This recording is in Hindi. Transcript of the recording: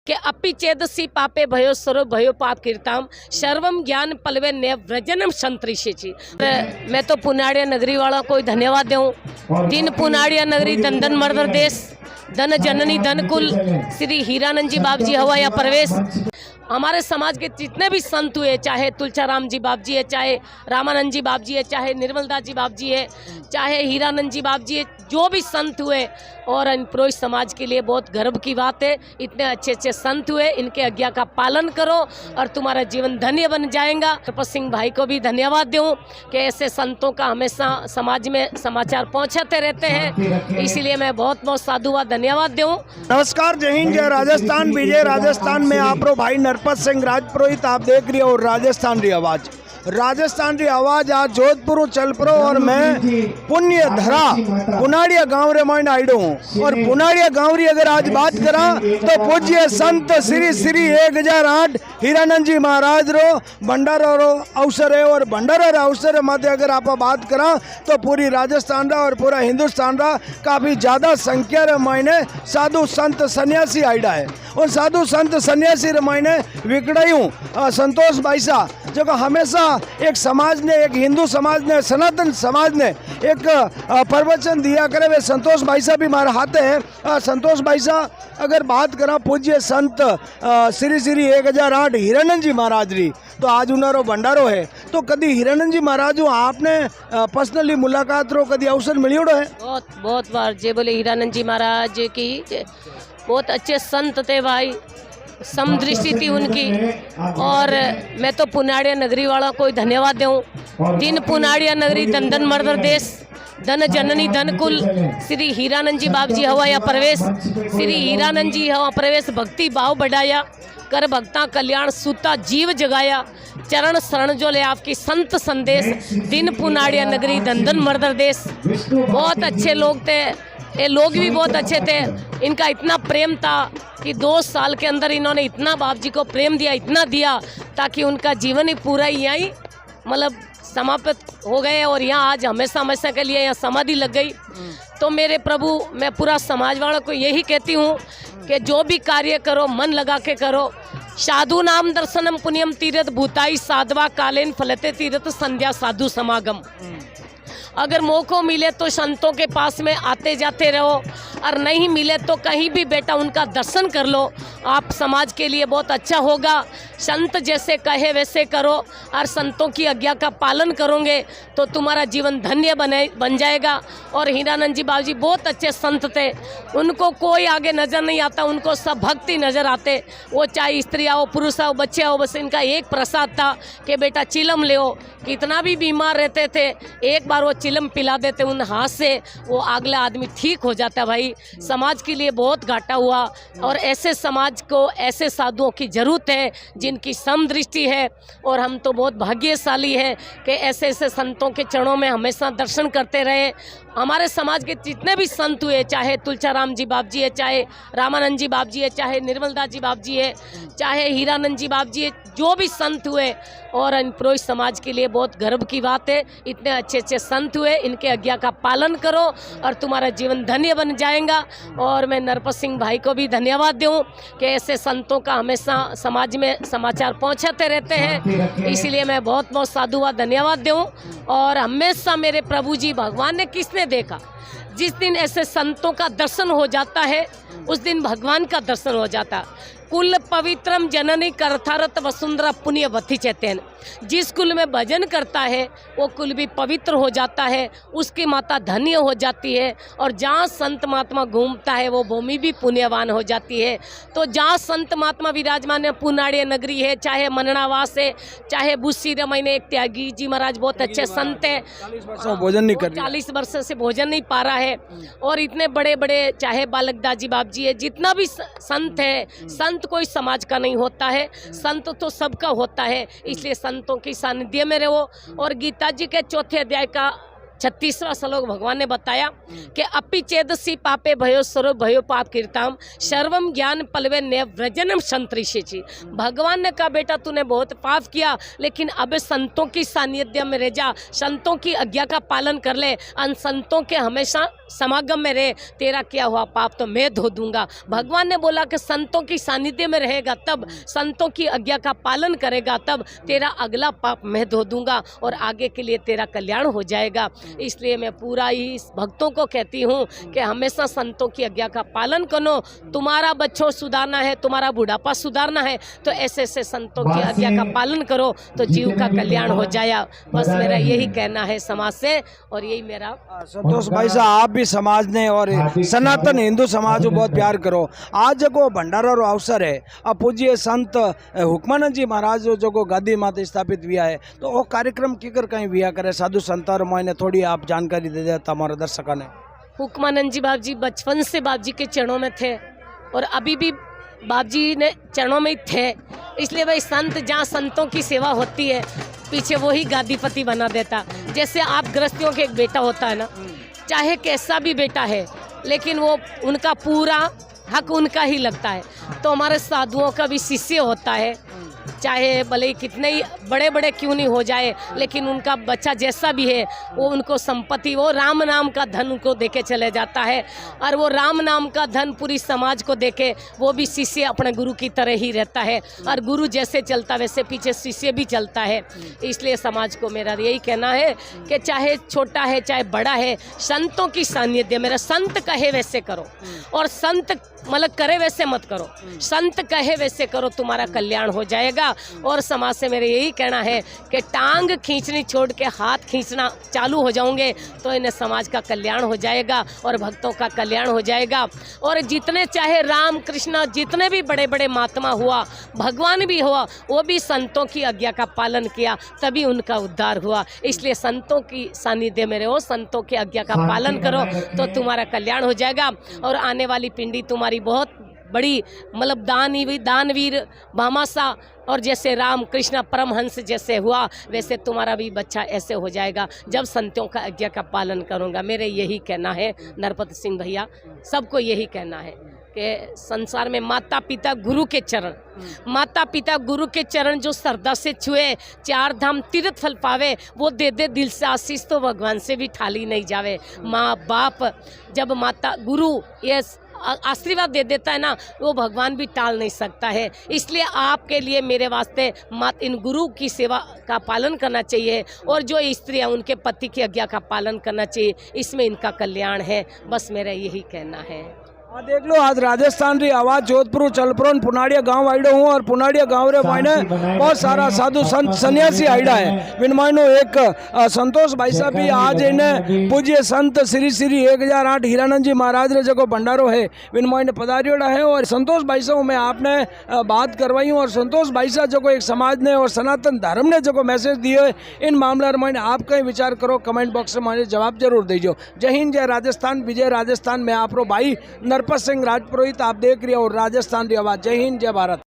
कि अपि चेदसि पापे भयो सरो भयो पाप कीर्ताम सर्वम ज्ञान पलवे ने व्रजनम संतरिषि। मैं तो पुनाड़िया नगरी वालों को धन्यवाद दूँ। दिन पुनाड़िया नगरी दंदन मर्दर देश धन जननी धन कुल श्री हीरानंद जी बाप जी हवा या प्रवेश। हमारे समाज के जितने भी संत हुए, चाहे तुलचाराम जी बाप जी है, चाहे रामानंद जी बाप जी है, चाहे निर्मलदास जी बाप जी है, चाहे हीरानंद जी बाप जी है, जो भी संत हुए, और इन पुरोहित समाज के लिए बहुत गर्व की बात है। इतने अच्छे अच्छे संत हुए, इनके आज्ञा का पालन करो और तुम्हारा जीवन धन्य बन जाएगा। नरपत सिंह भाई को भी धन्यवाद दूँ कि ऐसे संतों का हमेशा समाज में समाचार पहुँचाते रहते हैं, इसीलिए मैं बहुत बहुत साधुवाद धन्यवाद दूँ। नमस्कार, जय हिंद, जय राजस्थान। विजय राजस्थान में आप भाई नरपत सिंह राजपुरोहित आप देख रही हो। राजस्थान री आवाज, राजस्थान री आवाज आज जोधपुर चल पड़ो और मैं पुण्य धरा पुनाड़िया गांव रे मायने आइडो हूँ। और पुनाड़िया गांव री अगर आज बात करा तो पूज्य संत श्री श्री 1008 हीरानंद जी महाराज रो भंडारा रो अवसर है। और भंडारा रो अवसर माते अगर आप बात करा तो पूरी राजस्थान रा और पूरा हिंदुस्तान रा काफी ज्यादा संख्या रे मायने साधु संत सन्यासी आइडा है। और साधु संत सन्यासी रे मायने विकड़ायूं संतोष भाई सा जो हमेशा एक समाज ने, एक हिंदू समाज ने, सनातन समाज ने एक प्रवचन दिया करे, वे संतोष भाई साहब भी हमारे हाथ हैं। संतोष भाई साहब अगर बात करा पूज्य संत श्री श्री 1008 हीरानंद जी महाराज री, तो आज उनारो भंडारो है, तो कभी हीरानंद जी महाराज आपने पर्सनली मुलाकात रो कभी अवसर मिलियो है? बहुत बार। जे बोले हीरानंद जी महाराज की बहुत अच्छे संत थे भाई, समदृष्टि थी उनकी। और मैं तो पुनाड़िया नगरी वालों को धन्यवाद दूँ। दिन पुनाड़िया नगरी दंदन मर्दर देश धन जननी धन कुल श्री हीरानंद जी बाप जी हवा या प्रवेश। श्री हीरानंद जी हवा प्रवेश भक्ति भाव बढ़ाया, कर भक्ता कल्याण सूता जीव जगाया, चरण शरण जो ले आपकी संत संदेश। दिन पुनाड़िया नगरी दंदन मर्दर देश। बहुत अच्छे लोग थे, ये लोग भी बहुत अच्छे थे। इनका इतना प्रेम था कि 2 साल के अंदर इन्होंने इतना बाप जी को प्रेम दिया, इतना दिया, ताकि उनका जीवन ही पूरा यहीं मतलब समाप्त हो गए। और यहाँ आज हमेशा हमेशा के लिए यहाँ समाधि लग गई। तो मेरे प्रभु, मैं पूरा समाज वालों को यही कहती हूँ कि जो भी कार्य करो मन लगा के करो। साधु नाम दर्शनम पुण्यम तीर्थ भूताई साधवा कालेन फलते तीर्थ संध्या साधु समागम। अगर मौका मिले तो संतों के पास में आते जाते रहो, और नहीं मिले तो कहीं भी बेटा उनका दर्शन कर लो, आप समाज के लिए बहुत अच्छा होगा। संत जैसे कहे वैसे करो और संतों की आज्ञा का पालन करोगे तो तुम्हारा जीवन धन्य बन जाएगा। और हीरानंद जी बाबू जी बहुत अच्छे संत थे, उनको कोई आगे नज़र नहीं आता, उनको सब भक्ति नज़र आते। वो चाहे स्त्री आओ पुरुष आओ बच्चे आओ, बस इनका एक प्रसाद था कि बेटा चिलम ले। कितना भी बीमार रहते थे, एक बार वो चिलम पिला देते उन हाथ से, वो अगला आदमी ठीक हो जाता। भाई समाज के लिए बहुत घाटा हुआ, और ऐसे समाज को ऐसे साधुओं की जरूरत है जिनकी समदृष्टि है। और हम तो बहुत भाग्यशाली हैं कि ऐसे ऐसे संतों के चरणों में हमेशा दर्शन करते रहे। हमारे समाज के जितने भी संत हुए, चाहे तुलचाराम जी बाप जी है, चाहे रामानंद जी बाप जी है, चाहे निर्मलदास जी बाप जी है, चाहे हीरानंद जी बाप जी है, जो भी संत हुए, और इन पुरोहित समाज के लिए बहुत गर्व की बात है। इतने अच्छे अच्छे संत हुए, इनके आज्ञा का पालन करो और तुम्हारा जीवन धन्य बन जाएगा। और मैं नरपत सिंह भाई को भी धन्यवाद दूँ कि ऐसे संतों का हमेशा समाज में समाचार पहुँचाते रहते हैं, इसीलिए मैं बहुत बहुत साधुवाद धन्यवाद दूँ। और हमेशा मेरे प्रभु जी भगवान ने किसने देखा, जिस दिन ऐसे संतों का दर्शन हो जाता है उस दिन भगवान का दर्शन हो जाता। कुल पवित्रम जननी करथारत वसुंधरा पुण्यवती चैतन्य। जिस कुल में भजन करता है वो कुल भी पवित्र हो जाता है, उसकी माता धन्य हो जाती है। और जहाँ संत महात्मा घूमता है वो भूमि भी पुण्यवान हो जाती है। तो जहाँ संत महात्मा विराजमान है, पुनाड़िया नगरी है, चाहे मननावास है, चाहे बुस्सी रमैने एक त्यागी जी महाराज बहुत अच्छे संत है, भोजन नहीं कर 40 वर्ष से भोजन नहीं पा रहा है। और इतने बड़े बड़े चाहे बालकदास जी बाप जी है, जितना भी संत है, संत कोई समाज का नहीं होता है, संत तो सबका होता है। इसलिए संतों की सानिध्य में रहो। और गीता जी के 4थे अध्याय का 36वां श्लोक भगवान ने बताया कि अपि चेदसि पापे भयो सर्व भयो पाप कीर्ताम सर्वम ज्ञान पलवे ने व्रजनम संतरिषि। भगवान ने कहा बेटा तूने बहुत पाप किया, लेकिन अब संतों की सानिध्य में रह जा, संतों की आज्ञा का पालन कर ले, अन संतों के हमेशा समागम में रहे, तेरा किया हुआ पाप तो मैं धो दूंगा। भगवान ने बोला कि संतों की सानिध्य में रहेगा तब, संतों की आज्ञा का पालन करेगा तब तेरा अगला पाप मैं धो दूंगा और आगे के लिए तेरा कल्याण हो जाएगा। इसलिए मैं पूरा ही भक्तों को कहती हूँ कि हमेशा संतों की आज्ञा का पालन करो। तुम्हारा बच्चों सुधारना है, तुम्हारा बुढ़ापा सुधारना है, तो ऐसे ऐसे संतों की आज्ञा का पालन करो तो जीव का कल्याण हो जाए। बस मेरा यही कहना है समाज से, और यही मेरा। संतोष भाई साहब, आप भी समाज ने और सनातन हिंदू समाज को बहुत प्यार करो। आज जो भंडारा रो अवसर है, अब पूज्य संत हुक्मानंद जी महाराज जो गादी माते स्थापित हुआ है, तो वो कार्यक्रम कीकर कहीं हुआ करे साधु संत और मैंने थोड़ी आप जानकारी दे देता हमारे दर्शकों ने। हुक्मानंद जी बाप जी बचपन से बाप जी के चरणों में थे और अभी भी बाप जी ने चरणों में ही थे, इसलिए भाई संत जहाँ संतों की सेवा होती है पीछे वही गादीपति बना देता। जैसे आप गृहस्थियों के एक बेटा होता है ना, चाहे कैसा भी बेटा है लेकिन वो उनका पूरा हक उनका ही लगता है, तो हमारे साधुओं का भी शिष्य होता है, चाहे भले ही कितने ही बड़े बड़े क्यों नहीं हो जाए, लेकिन उनका बच्चा जैसा भी है वो उनको संपत्ति, वो राम नाम का धन उनको देके चले जाता है, और वो राम नाम का धन पूरी समाज को देके वो भी शिष्य अपने गुरु की तरह ही रहता है, और गुरु जैसे चलता वैसे पीछे शिष्य भी चलता है। इसलिए समाज को मेरा यही कहना है कि चाहे छोटा है चाहे बड़ा है, संतों की सानिध्य, मेरा संत कहे वैसे करो, और संत मतलब करे वैसे मत करो, संत कहे वैसे करो, तुम्हारा कल्याण हो जाएगा। और समाज से मेरे यही कहना है कि टांग खींचनी छोड़ के हाथ खींचना चालू हो जाओगे तो इन्हें समाज का कल्याण हो जाएगा और भक्तों का कल्याण हो जाएगा। और जितने चाहे राम कृष्ण जितने भी बड़े बड़े महात्मा हुआ, भगवान भी हुआ, वो भी संतों की आज्ञा का पालन किया तभी उनका उद्धार हुआ। इसलिए संतों की सानिध्य में रहो, संतों की आज्ञा का पालन करो तो तुम्हारा कल्याण हो जाएगा। और आने वाली पिंडी तुम्हारी बहुत बड़ी मतलब दानवीर भामाशाह, और जैसे राम कृष्ण परमहंस जैसे हुआ वैसे तुम्हारा भी बच्चा ऐसे हो जाएगा जब संतों का आज्ञा का पालन करूँगा। मेरे यही कहना है नरपत सिंह भैया, सबको यही कहना है कि संसार में माता पिता गुरु के चरण, माता पिता गुरु के चरण जो श्रद्धा से छुए, 4 धाम तीर्थ फल पावे, वो दे दे दिल से आशीष तो भगवान से भी ठाली नहीं जावे। माँ बाप जब माता गुरु ये आशीर्वाद दे देता है ना, वो भगवान भी टाल नहीं सकता है। इसलिए आपके लिए मेरे वास्ते मात इन गुरु की सेवा का पालन करना चाहिए, और जो स्त्रियां उनके पति की आज्ञा का पालन करना चाहिए, इसमें इनका कल्याण है। बस मेरा यही कहना है। देख लो, आज राजस्थान री आवाज जोधपुर चलप्रो पुनाड़िया गांव आईडो हूँ, और पुनाड़िया गांव रे मायने बहुत सारा साधु संत सन्यासी आईडा है। विन मायनो एक संतोष भाई साहब भी आज इन्हें पूज्य संत श्री श्री 1008 हीरानंद जी महाराज रे जो भंडारो है विन मायने पधारियोड़ा है। और संतोष भाई साहब मैं आपने बात करवाई हूँ, और संतोष भाई साहब जो एक समाज ने और सनातन धर्म ने जो मैसेज दिए है, इन मामला में आप कहीं विचार करो, कमेंट बॉक्स में मैंने जवाब जरूर दीजिए। जय हिंद, जय राजस्थान, विजय राजस्थान। मैं आप भाई नरपत सिंह राजपुरोहित, आप देख रहे हो राजस्थान की आवाज। जय हिंद, जय भारत।